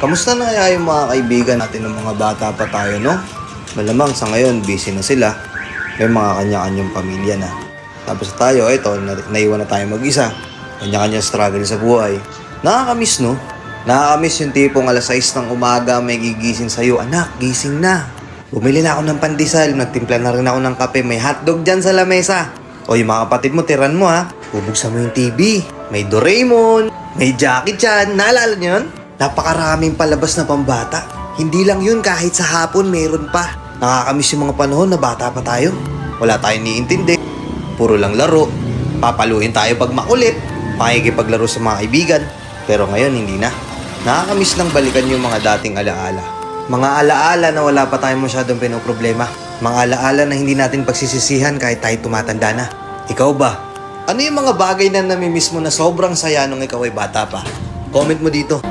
Kamusta na kaya yung mga kaibigan natin ng mga bata pa tayo, no? Malamang sa ngayon, busy na sila. May mga kanya-kanyang pamilya na. Tapos tayo, eto, naiwan na tayo mag-isa. Kanya-kanyang struggle sa buhay. Nakakamiss, no? Nakakamiss yung tipong alas 6 ng umaga may gigising sa'yo. Anak, gising na. Bumili na ako ng pandesal. Nagtimpla na rin ako ng kape. May hotdog dyan sa lamesa. O yung mga kapatid mo, tiran mo ha. Bubuksan mo yung TV. May Doraemon. May Jackie Chan. Naalala nyo yun? Napakaraming palabas na pambata. Hindi lang yun, kahit sa hapon meron pa. Nakakamiss yung mga panahon na bata pa tayo. Wala tayong niintindi. Puro lang laro. Papaluin tayo pag makulit. Makikipaglaro sa mga kaibigan. Pero ngayon hindi na. Nakakamiss lang balikan yung mga dating alaala. Mga alaala na wala pa tayong masyadong pinoproblema. Mga alaala na hindi natin pagsisisihan kahit tayo tumatanda na. Ikaw ba? Ano yung mga bagay na namimiss mo na sobrang saya nung ikaw ay bata pa? Comment mo dito.